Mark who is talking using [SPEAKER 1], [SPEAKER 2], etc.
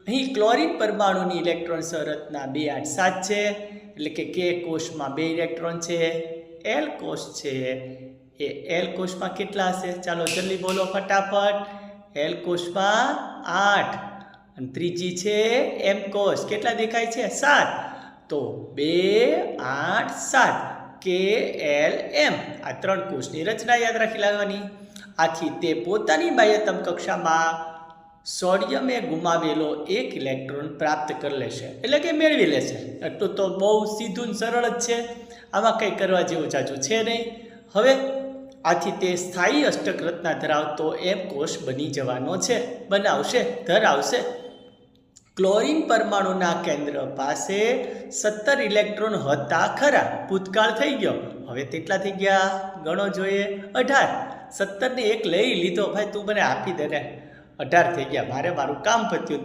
[SPEAKER 1] અહીં chlorine પરમાણુની electron સંરચના 2 8 7 છે, એટલે કે કે કોષમાં 2 ઇલેક્ટ્રોન છે. એલ કોષ છે એ એલ કોષમાં કેટલા હશે? ચાલો જલ્દી બોલો ફટાફટ. એલ કોષમાં 8 અને ત્રીજી છે એમ કોષ. કેટલા દેખાય છે? 7. તો 2 8 7 કે એલ એમ આ 3 કોષની રચના યાદ રાખી લેવાની. આથી તે પોતાની બાહ્યતમ કક્ષામાં સોડિયમે ગુમાવેલો 1 ઇલેક્ટ્રોન પ્રાપ્ત કરી લેશે, એટલે કે મેળવી લેશે. એટલું તો બહુ સીધું ને સરળ જ છે, આમાં કંઈ કરવા જેવું જાજુ છે નહીં. હવે આથી તે સ્થાયી અષ્ટક રચના ધરાવતો એમ કોષ બની જવાનો છે, ધરાવશે. ક્લોરીન પરમાણુના કેન્દ્ર પાસે 17 ઇલેક્ટ્રોન હતા ખરા, ભૂતકાળ થઈ ગયો. હવે કેટલા થઈ ગયા ગણો જોઈએ? 18. 17 ને 1 લઈ લીધો ભાઈ, તું મને આપી દે ને. 18 થઈ ગયા. મારું કામ પત્યું.